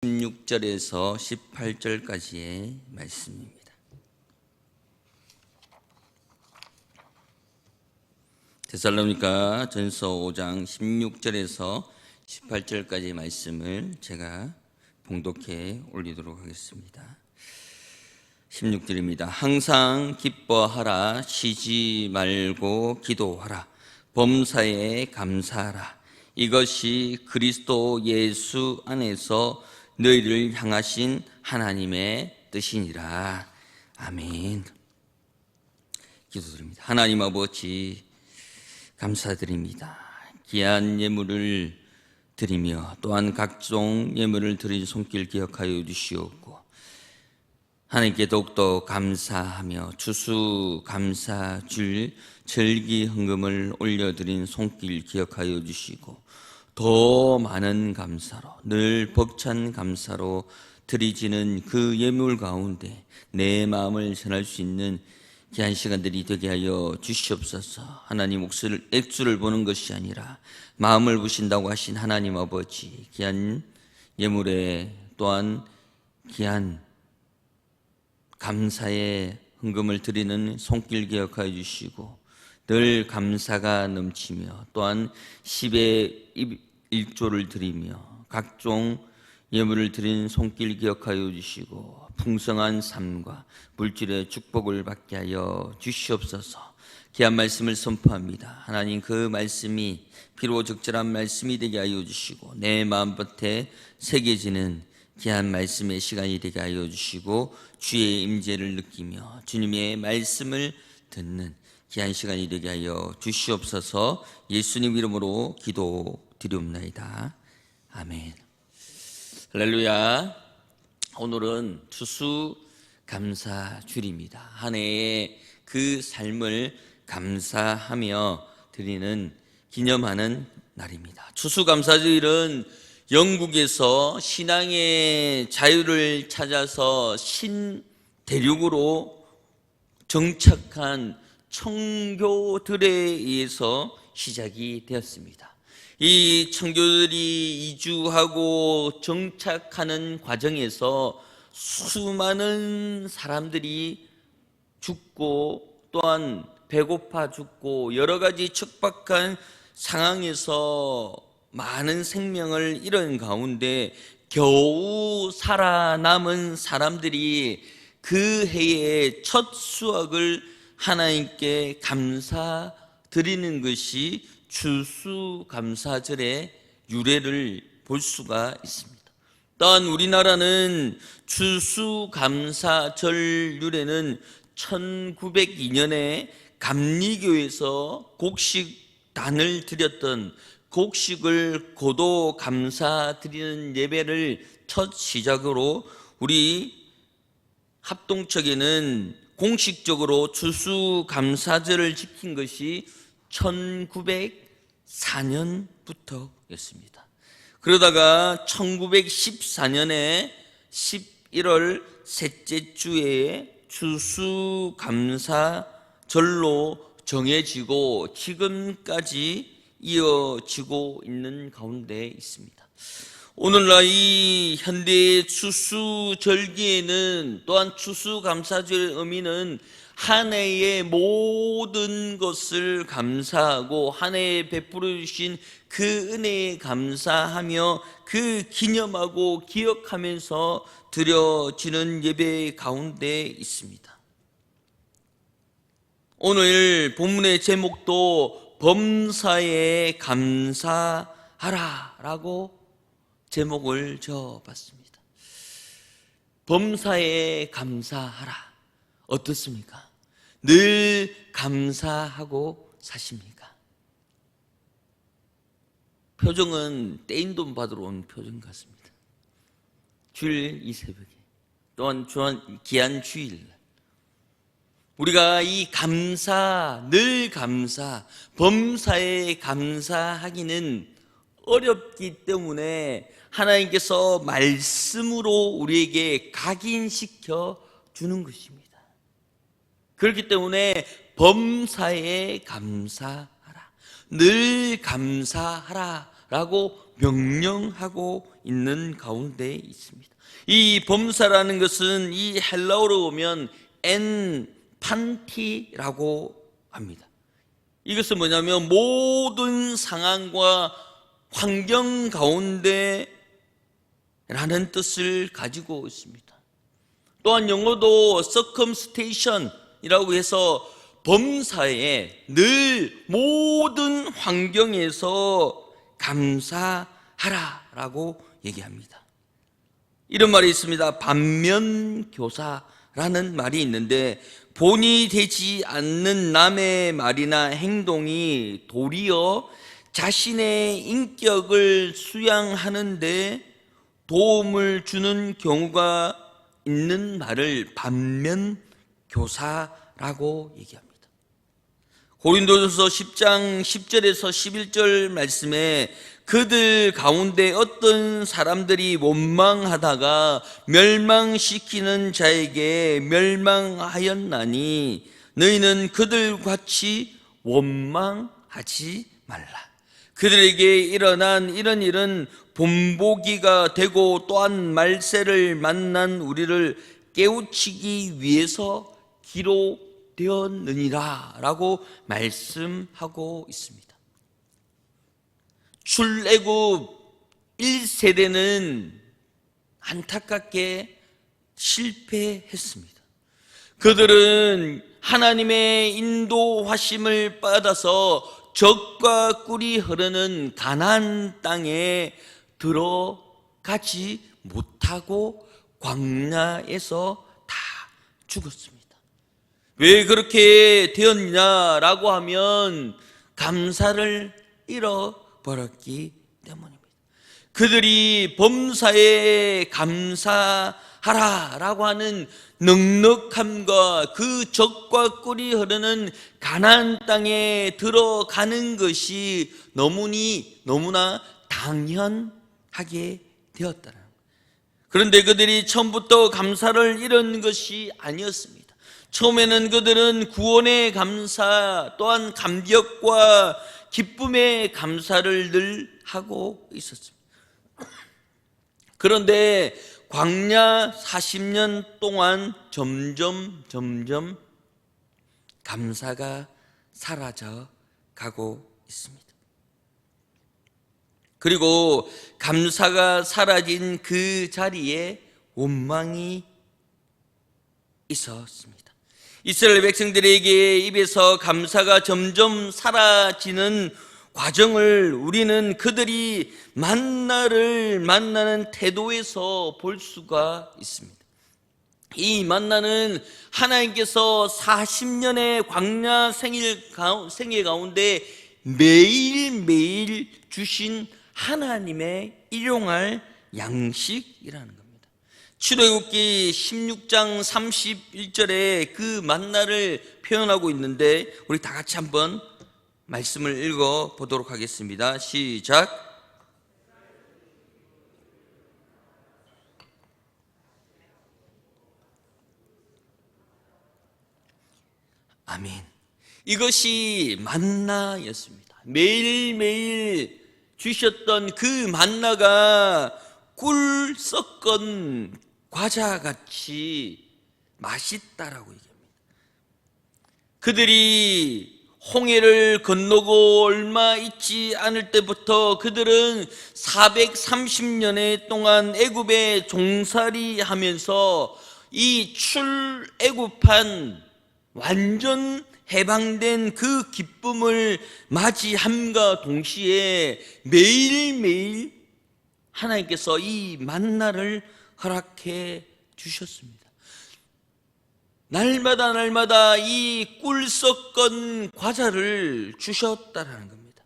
16절에서 18절까지의 말씀입니다. 데살로니가 전서 5장 16절에서 18절까지의 말씀을 제가 봉독해 올리도록 하겠습니다. 16절입니다. 항상 기뻐하라, 쉬지 말고 기도하라, 범사에 감사하라. 이것이 그리스도 예수 안에서 너희를 향하신 하나님의 뜻이니라. 아멘. 기도드립니다. 하나님 아버지, 감사드립니다. 귀한 예물을 드리며 또한 각종 예물을 드린 손길 기억하여 주시옵고, 하나님께 더욱더 감사하며 추수 감사 줄 절기 헌금을 올려드린 손길 기억하여 주시고, 더 많은 감사로, 늘 벅찬 감사로 드리지는 그 예물 가운데 내 마음을 전할 수 있는 귀한 시간들이 되게 하여 주시옵소서. 하나님 액수를 보는 것이 아니라 마음을 보신다고 하신 하나님 아버지, 귀한 예물에 또한 귀한 감사의 헌금을 드리는 손길 기억하여 주시고, 늘 감사가 넘치며 또한 10의 1조를 드리며 각종 예물을 드리는 손길 기억하여 주시고, 풍성한 삶과 물질의 축복을 받게 하여 주시옵소서. 귀한 말씀을 선포합니다. 하나님, 그 말씀이 피로 적절한 말씀이 되게 하여 주시고, 내 마음밭에 새겨지는 귀한 말씀의 시간이 되게 하여 주시고, 주의 임재를 느끼며 주님의 말씀을 듣는 귀한 시간이 되게 하여 주시옵소서. 예수님 이름으로 기도드리옵나이다. 아멘. 할렐루야. 오늘은 추수감사주일입니다. 한 해의 그 삶을 감사하며 드리는 기념하는 날입니다. 추수감사주일은 영국에서 신앙의 자유를 찾아서 신대륙으로 정착한 청교들에 의해서 시작이 되었습니다. 이 청교들이 이주하고 정착하는 과정에서 수많은 사람들이 죽고 또한 배고파 죽고 여러 가지 척박한 상황에서 많은 생명을 잃은 가운데 겨우 살아남은 사람들이 그 해의 첫 수확을 하나님께 감사드리는 것이 추수감사절의 유래를 볼 수가 있습니다. 또한 우리나라는 추수감사절 유래는 1902년에 감리교에서 곡식단을 드렸던 곡식을 고도 감사드리는 예배를 첫 시작으로 우리 합동척에는 공식적으로 추수감사절을 지킨 것이 1904년부터였습니다. 그러다가 1914년에 11월 셋째 주에 추수감사절로 정해지고 지금까지 이어지고 있는 가운데 있습니다. 오늘날 이 현대의 추수절기에는 또한 추수감사절의 의미는 한 해의 모든 것을 감사하고 한 해에 베풀어 주신 그 은혜에 감사하며 그 기념하고 기억하면서 드려지는 예배 가운데 있습니다. 오늘 본문의 제목도 범사에 감사하라 라고 제목을 지어봤습니다. 범사에 감사하라. 어떻습니까? 늘 감사하고 사십니까? 표정은 떼인 돈 받으러 온 표정 같습니다. 주일 이 새벽에 또한 귀한 주일, 우리가 이 감사, 늘 감사, 범사에 감사하기는 어렵기 때문에 하나님께서 말씀으로 우리에게 각인시켜 주는 것입니다. 그렇기 때문에 범사에 감사하라, 늘 감사하라 라고 명령하고 있는 가운데 있습니다. 이 범사라는 것은 이 헬라어로 보면 엔판티라고 합니다. 이것은 뭐냐면 모든 상황과 환경 가운데 라는 뜻을 가지고 있습니다. 또한 영어도 circumstance이라고 해서 범사에 늘 모든 환경에서 감사하라라고 얘기합니다. 이런 말이 있습니다. 반면교사라는 말이 있는데 본이 되지 않는 남의 말이나 행동이 도리어 자신의 인격을 수양하는데 도움을 주는 경우가 있는 말을 반면교사라고 얘기합니다. 고린도전서 10장 10절에서 11절 말씀에 그들 가운데 어떤 사람들이 원망하다가 멸망시키는 자에게 멸망하였나니 너희는 그들같이 원망하지 말라. 그들에게 일어난 이런 일은 본보기가 되고 또한 말세를 만난 우리를 깨우치기 위해서 기록되었느니라 라고 말씀하고 있습니다. 출애굽 1세대는 안타깝게 실패했습니다. 그들은 하나님의 인도하심을 받아서 젖과 꿀이 흐르는 가나안 땅에 들어가지 못하고 광야에서 다 죽었습니다. 왜 그렇게 되었냐라고 하면 감사를 잃어버렸기 때문입니다. 그들이 범사에 감사하라라고 하는 넉넉함과 그 젖과 꿀이 흐르는 가나안 땅에 들어가는 것이 너무나 당연하게 되었다는 거예요. 그런데 그들이 처음부터 감사를 잃은 것이 아니었습니다. 처음에는 그들은 구원의 감사 또한 감격과 기쁨의 감사를 늘 하고 있었습니다. 그런데 광야 40년 동안 점점 감사가 사라져 가고 있습니다. 그리고 감사가 사라진 그 자리에 원망이 있었습니다. 이스라엘 백성들에게 입에서 감사가 점점 사라지는 과정을 우리는 그들이 만나를 만나는 태도에서 볼 수가 있습니다. 이 만나는 하나님께서 40년의 광야 생애 가운데 매일매일 주신 하나님의 일용할 양식이라는 겁니다. 출애굽기 16장 31절에 그 만나를 표현하고 있는데 우리 다 같이 한번 말씀을 읽어 보도록 하겠습니다. 시작. 아멘. 이것이 만나였습니다. 매일매일 주셨던 그 만나가 꿀 섞은 과자같이 맛있다라고 얘기합니다. 그들이 홍해를 건너고 얼마 있지 않을 때부터 그들은 430년의 동안 애굽에 종살이 하면서 이 출애굽한 완전 해방된 그 기쁨을 맞이함과 동시에 매일매일 하나님께서 이 만나를 허락해 주셨습니다. 날마다 이 꿀 섞은 과자를 주셨다라는 겁니다.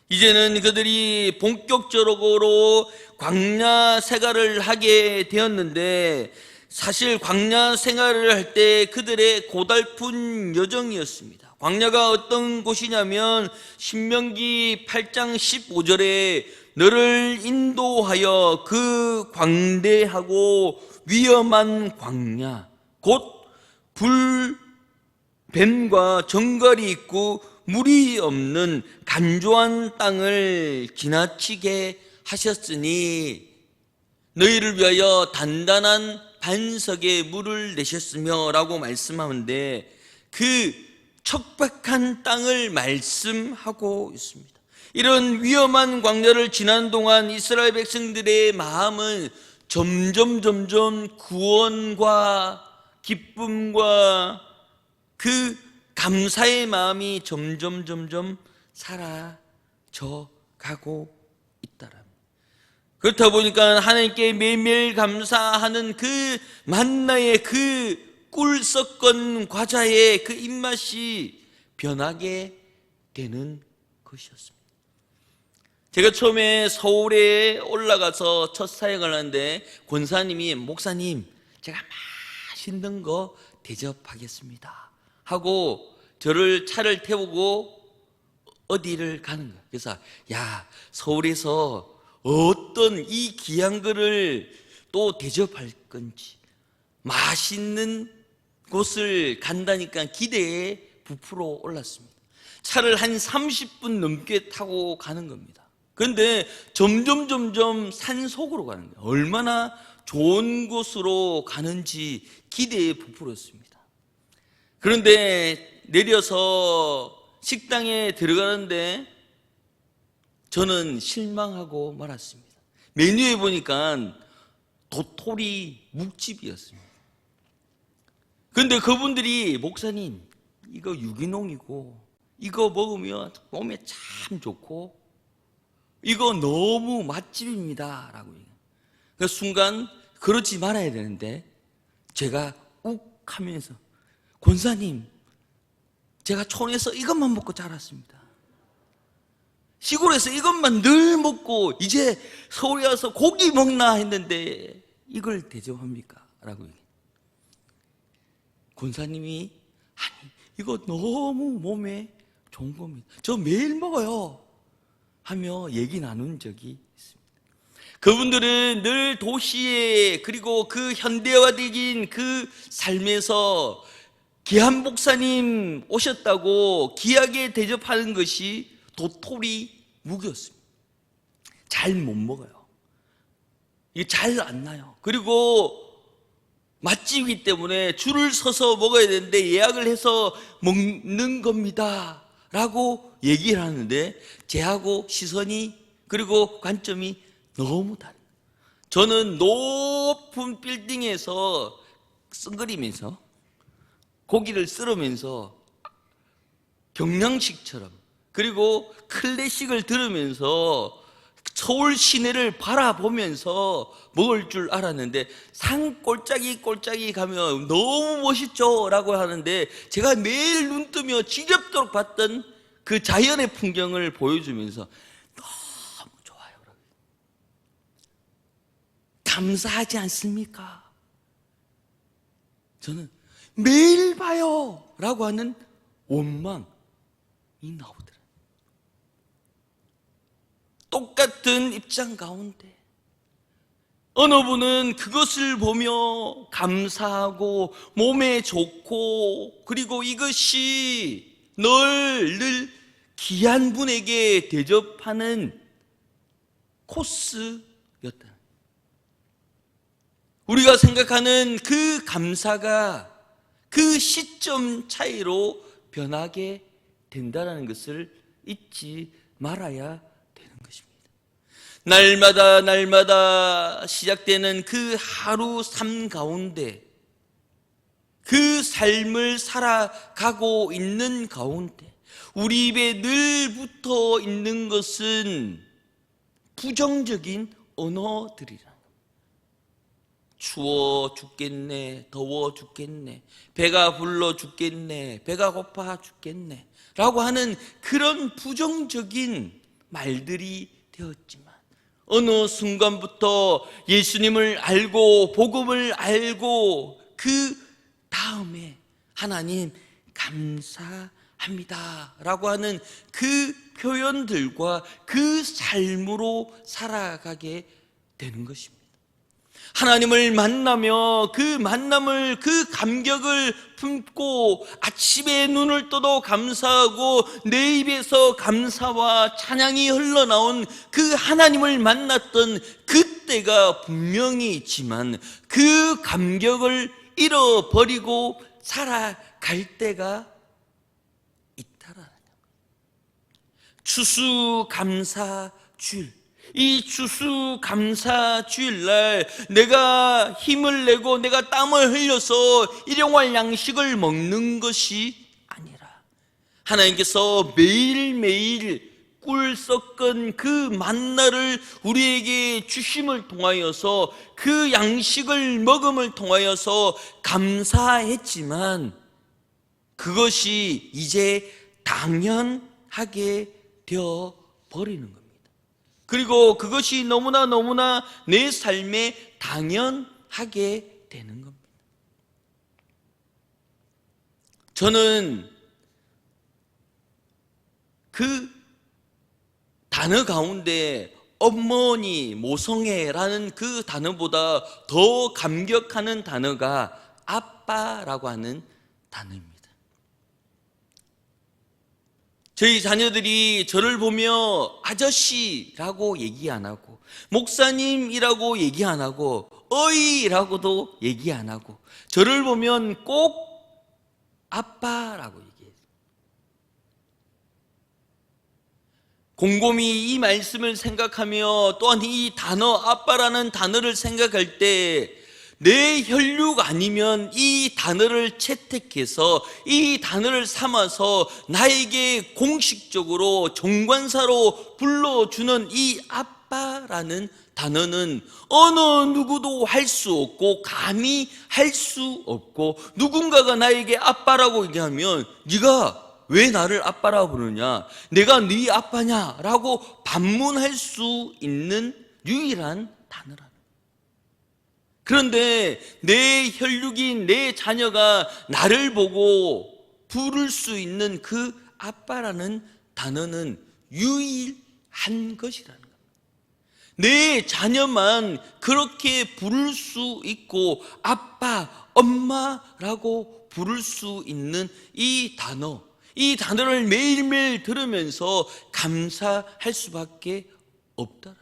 이제는 그들이 본격적으로 광야 생활을 하게 되었는데 사실 광야 생활을 할 때 그들의 고달픈 여정이었습니다. 광야가 어떤 곳이냐면 신명기 8장 15절에 너를 인도하여 그 광대하고 위험한 광야 곧 불뱀과 정갈이 있고 물이 없는 간조한 땅을 지나치게 하셨으니 너희를 위하여 단단한 반석에 물을 내셨으며 라고 말씀하는데 그 척박한 땅을 말씀하고 있습니다. 이런 위험한 광야를 지난 동안 이스라엘 백성들의 마음은 점점 구원과 기쁨과 그 감사의 마음이 점점 사라져 가고 있다랍니다. 그렇다 보니까 하나님께 매일매일 감사하는 그 만나의 그 꿀 섞은 과자의 그 입맛이 변하게 되는 것이었습니다. 제가 처음에 서울에 올라가서 첫 사역을 하는데 권사님이 목사님 제가 맛있는 거 대접하겠습니다 하고 저를 차를 태우고 어디를 가는 거야. 그래서 야 서울에서 어떤 이 귀한 거를 또 대접할 건지 맛있는 곳을 간다니까 기대에 부풀어 올랐습니다. 차를 한 30분 넘게 타고 가는 겁니다. 그런데 점점 산속으로 가는 거예요. 얼마나 좋은 곳으로 가는지 기대에 부풀었습니다. 그런데 내려서 식당에 들어가는데 저는 실망하고 말았습니다. 메뉴에 보니까 도토리 묵집이었습니다. 그런데 그분들이 목사님 이거 유기농이고 이거 먹으면 몸에 참 좋고 이거 너무 맛집입니다 라고 얘기해요. 그 순간 그러지 말아야 되는데 제가 욱 하면서 권사님 제가 촌에서 이것만 먹고 자랐습니다. 시골에서 이것만 늘 먹고 이제 서울에 와서 고기 먹나 했는데 이걸 대접합니까? 라고 얘기해요. 권사님이 아니 이거 너무 몸에 좋은 겁니다. 저 매일 먹어요 하며 얘기 나눈 적이 있습니다. 그분들은 늘 도시에 그리고 그 현대화된 그 삶에서 귀한 목사님 오셨다고 귀하게 대접하는 것이 도토리 묵이었습니다. 잘 못 먹어요. 이게 잘 안 나요. 그리고 맛집이기 때문에 줄을 서서 먹어야 되는데 예약을 해서 먹는 겁니다 라고 얘기를 하는데 제하고 시선이 그리고 관점이 너무 다릅니다. 저는 높은 빌딩에서 썬거리면서 고기를 썰으면서 경양식처럼 그리고 클래식을 들으면서 서울 시내를 바라보면서 먹을 줄 알았는데 산 꼴짝이 가면 너무 멋있죠 라고 하는데 제가 매일 눈 뜨며 지겹도록 봤던 그 자연의 풍경을 보여주면서 너무 좋아요. 감사하지 않습니까? 저는 매일 봐요 라고 하는 원망이 나오더라고요. 똑같은 입장 가운데 어느 분은 그것을 보며 감사하고 몸에 좋고 그리고 이것이 늘 귀한 분에게 대접하는 코스였다. 우리가 생각하는 그 감사가 그 시점 차이로 변하게 된다는 것을 잊지 말아야 되는 것입니다. 날마다 시작되는 그 하루 삶 가운데 그 삶을 살아가고 있는 가운데 우리 입에 늘 붙어 있는 것은 부정적인 언어들이라. 추워 죽겠네, 더워 죽겠네, 배가 불러 죽겠네, 배가 고파 죽겠네 라고 하는 그런 부정적인 말들이 되었지만 어느 순간부터 예수님을 알고 복음을 알고 그 다음에 하나님 감사합니다 라고 하는 그 표현들과 그 삶으로 살아가게 되는 것입니다. 하나님을 만나며 그 만남을 그 감격을 품고 아침에 눈을 떠도 감사하고 내 입에서 감사와 찬양이 흘러나온 그 하나님을 만났던 그 때가 분명히 있지만 그 감격을 잃어버리고 살아갈 때가 있다라는 겁니다. 추수감사주일, 이 추수감사주일날 내가 힘을 내고 내가 땀을 흘려서 일용할 양식을 먹는 것이 아니라 하나님께서 매일매일 꿀 섞은 그 만나를 우리에게 주심을 통하여서 그 양식을 먹음을 통하여서 감사했지만 그것이 이제 당연하게 되어 버리는 겁니다. 그리고 그것이 너무나 내 삶에 당연하게 되는 겁니다. 저는 그 단어 가운데 어머니 모성애라는 그 단어보다 더 감격하는 단어가 아빠라고 하는 단어입니다. 저희 자녀들이 저를 보며 아저씨라고 얘기 안 하고 목사님이라고 얘기 안 하고 어이라고도 얘기 안 하고 저를 보면 꼭 아빠라고 얘기해요. 곰곰이 이 말씀을 생각하며 또한 이 단어 아빠라는 단어를 생각할 때 내 혈육 아니면 이 단어를 채택해서 이 단어를 삼아서 나에게 공식적으로 정관사로 불러주는 이 아빠라는 단어는 어느 누구도 할 수 없고 감히 할 수 없고 누군가가 나에게 아빠라고 얘기하면 네가 왜 나를 아빠라고 부르냐? 내가 네 아빠냐? 라고 반문할 수 있는 유일한 단어라. 그런데 내 혈육인 내 자녀가 나를 보고 부를 수 있는 그 아빠라는 단어는 유일한 것이라는 겁니다. 내 자녀만 그렇게 부를 수 있고 아빠, 엄마라고 부를 수 있는 이 단어를 매일매일 들으면서 감사할 수밖에 없더라.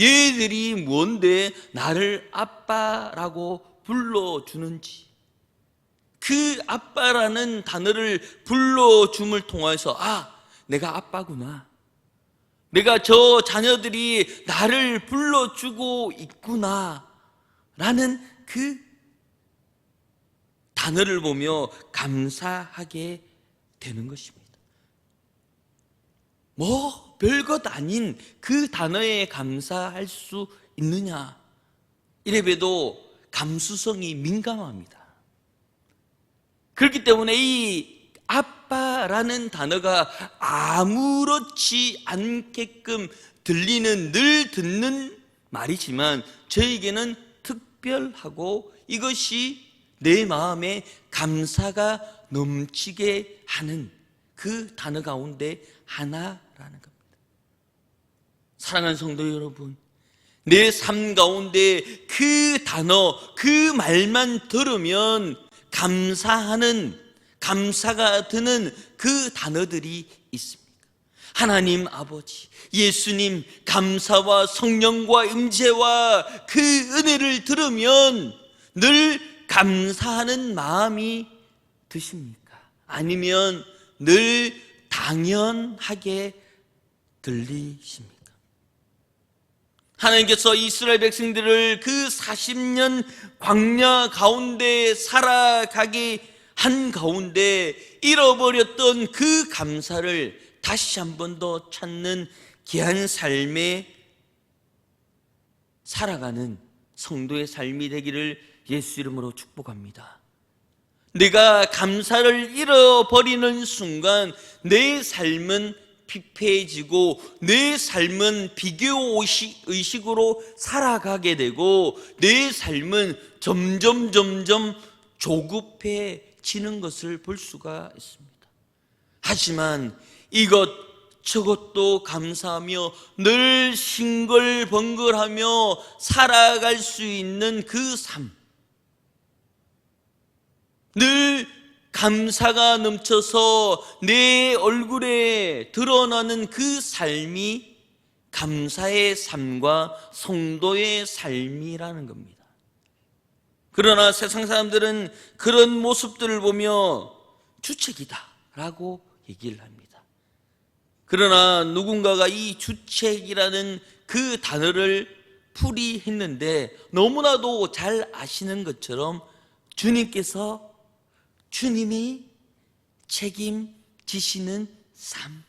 얘들이 뭔데 나를 아빠라고 불러주는지, 그 아빠라는 단어를 불러줌을 통해서 내가 아빠구나, 내가 저 자녀들이 나를 불러주고 있구나 라는 그 단어를 보며 감사하게 되는 것입니다. 별것 아닌 그 단어에 감사할 수 있느냐? 이래봬도 감수성이 민감합니다. 그렇기 때문에 이 아빠라는 단어가 아무렇지 않게끔 들리는, 늘 듣는 말이지만 저에게는 특별하고 이것이 내 마음에 감사가 넘치게 하는 그 단어 가운데 하나라는 겁니다. 사랑하는 성도 여러분, 내 삶 가운데 그 단어, 그 말만 들으면 감사가 드는 그 단어들이 있습니까? 하나님 아버지, 예수님, 감사와 성령과 임재와 그 은혜를 들으면 늘 감사하는 마음이 드십니까? 아니면 늘 당연하게 들리십니까? 하나님께서 이스라엘 백성들을 그 40년 광야 가운데 살아가게 한 가운데 잃어버렸던 그 감사를 다시 한 번 더 찾는 귀한 삶에 살아가는 성도의 삶이 되기를 예수 이름으로 축복합니다. 내가 감사를 잃어버리는 순간 내 삶은 피폐해지고 내 삶은 비교의식으로 살아가게 되고 내 삶은 점점 조급해지는 것을 볼 수가 있습니다. 하지만 저것도 감사하며 늘 싱글벙글하며 살아갈 수 있는 그 삶, 늘 감사가 넘쳐서 내 얼굴에 드러나는 그 삶이 감사의 삶과 성도의 삶이라는 겁니다. 그러나 세상 사람들은 그런 모습들을 보며 주책이다 라고 얘기를 합니다. 그러나 누군가가 이 주책이라는 그 단어를 풀이했는데 너무나도 잘 아시는 것처럼 주님이 책임지시는 삶,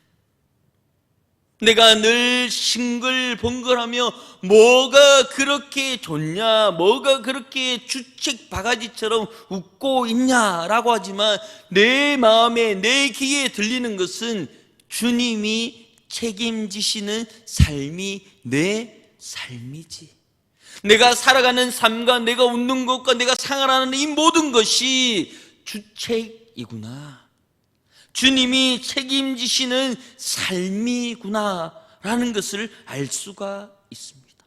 내가 늘 싱글벙글하며 뭐가 그렇게 좋냐, 뭐가 그렇게 주책 바가지처럼 웃고 있냐라고 하지만 내 마음에, 내 귀에 들리는 것은 주님이 책임지시는 삶이 내 삶이지. 내가 살아가는 삶과 내가 웃는 것과 내가 생활하는 이 모든 것이 주책이구나, 주님이 책임지시는 삶이구나라는 것을 알 수가 있습니다.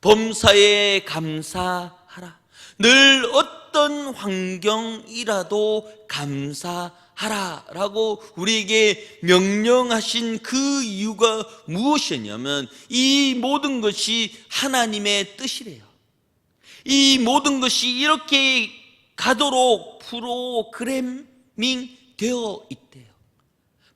범사에 감사하라. 늘 어떤 환경이라도 감사하라라고 우리에게 명령하신 그 이유가 무엇이냐면 이 모든 것이 하나님의 뜻이래요. 이 모든 것이 이렇게 가도록 프로그래밍 되어 있대요.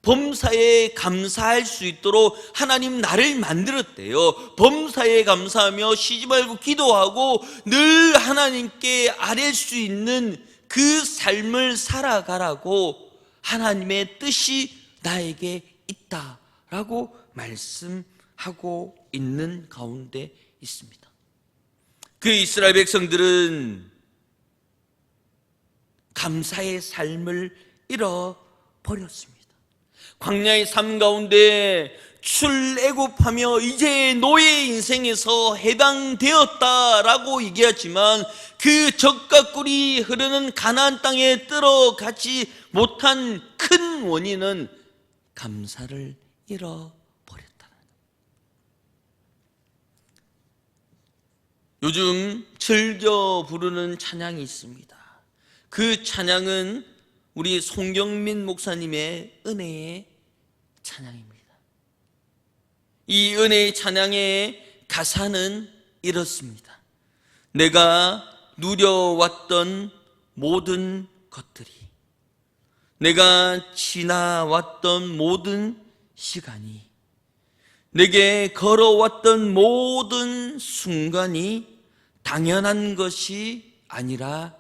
범사에 감사할 수 있도록 하나님 나를 만들었대요. 범사에 감사하며 쉬지 말고 기도하고 늘 하나님께 아뢰 수 있는 그 삶을 살아가라고 하나님의 뜻이 나에게 있다라고 말씀하고 있는 가운데 있습니다. 그 이스라엘 백성들은 감사의 삶을 잃어버렸습니다. 광야의 삶 가운데 출애굽하며 이제 노예 인생에서 해방되었다라고 얘기하지만 그 젖과 꿀이 흐르는 가나안 땅에 들어가지 못한 큰 원인은 감사를 잃어버렸다는 거예요. 요즘 즐겨 부르는 찬양이 있습니다. 그 찬양은 우리 송경민 목사님의 은혜의 찬양입니다. 이 은혜의 찬양의 가사는 이렇습니다. 내가 누려왔던 모든 것들이, 내가 지나왔던 모든 시간이, 내게 걸어왔던 모든 순간이 당연한 것이 아니라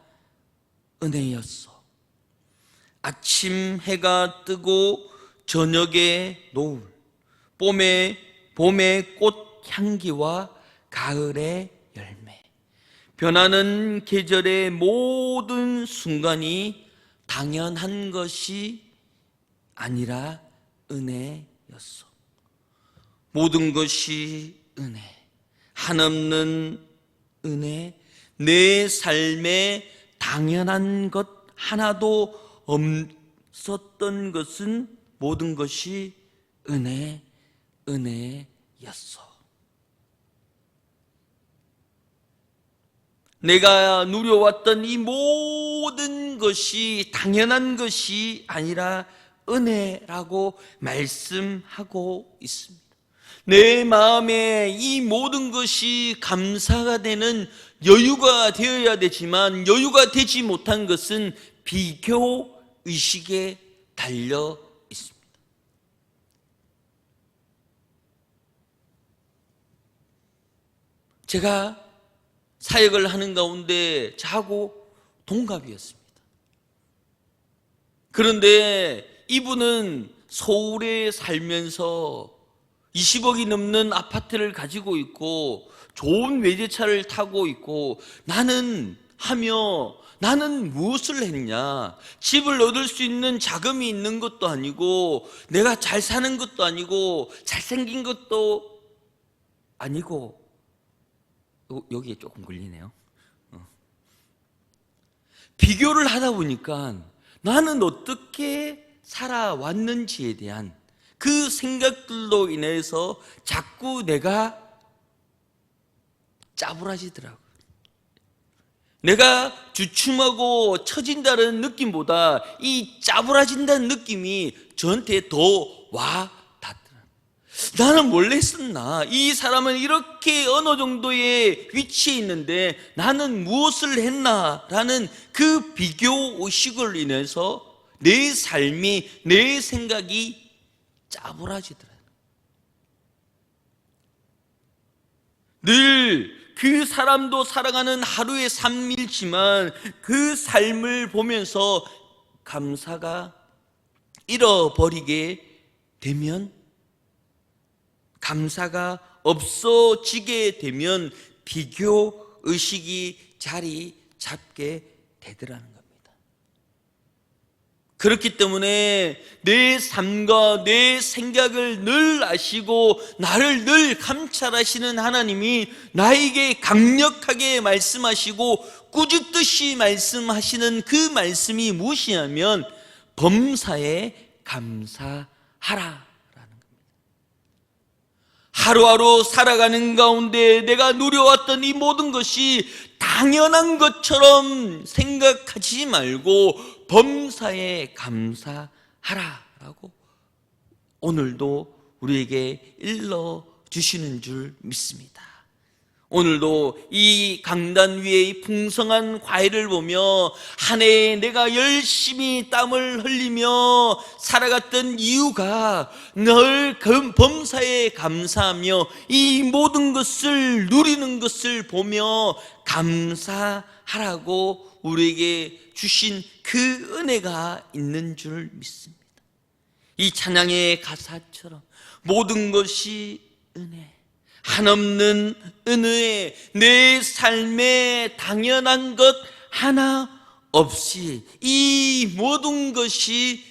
은혜였어. 아침 해가 뜨고 저녁의 노을, 봄의 꽃 향기와 가을의 열매, 변하는 계절의 모든 순간이 당연한 것이 아니라 은혜였어. 모든 것이 은혜, 한없는 은혜, 내 삶에 당연한 것 하나도 없었던 것은 모든 것이 은혜였어. 내가 누려왔던 이 모든 것이 당연한 것이 아니라 은혜라고 말씀하고 있습니다. 내 마음에 이 모든 것이 감사가 되는 여유가 되어야 되지만 여유가 되지 못한 것은 비교 의식에 달려 있습니다. 제가 사역을 하는 가운데 저하고 동갑이었습니다. 그런데 이분은 서울에 살면서 20억이 넘는 아파트를 가지고 있고 좋은 외제차를 타고 있고 나는 무엇을 했냐? 집을 얻을 수 있는 자금이 있는 것도 아니고 내가 잘 사는 것도 아니고 잘생긴 것도 아니고, 여기에 조금 걸리네요. 비교를 하다 보니까 나는 어떻게 살아왔는지에 대한 그 생각들로 인해서 자꾸 내가 짜부라지더라고요. 내가 주춤하고 처진다는 느낌보다 이 짜부라진다는 느낌이 저한테 더 와 닿더라고요. 나는 몰랐었나? 이 사람은 이렇게 어느 정도의 위치에 있는데 나는 무엇을 했나? 라는 그 비교의식을 인해서 내 삶이, 내 생각이 짜부라지더라. 늘 그 사람도 살아가는 하루의 삶이지만 그 삶을 보면서 감사가 잃어버리게 되면, 감사가 없어지게 되면 비교의식이 자리 잡게 되더라는 겁니다. 그렇기 때문에 내 삶과 내 생각을 늘 아시고 나를 늘 감찰하시는 하나님이 나에게 강력하게 말씀하시고 꾸짖듯이 말씀하시는 그 말씀이 무엇이냐면 범사에 감사하라. 하루하루 살아가는 가운데 내가 누려왔던 이 모든 것이 당연한 것처럼 생각하지 말고 범사에 감사하라라고 오늘도 우리에게 일러주시는 줄 믿습니다. 오늘도 이 강단 위에 이 풍성한 과일을 보며 한 해에 내가 열심히 땀을 흘리며 살아갔던 이유가 늘 범사에 감사하며 이 모든 것을 누리는 것을 보며 감사하라고 우리에게 주신 그 은혜가 있는 줄 믿습니다. 이 찬양의 가사처럼 모든 것이 은혜, 한없는 은혜에 내 삶에 당연한 것 하나 없이 이 모든 것이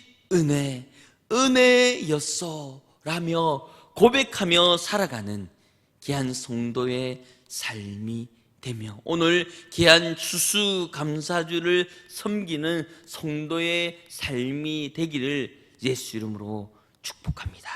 은혜였소라며 고백하며 살아가는 귀한 성도의 삶이 되며 오늘 귀한 추수감사주를 섬기는 성도의 삶이 되기를 예수 이름으로 축복합니다.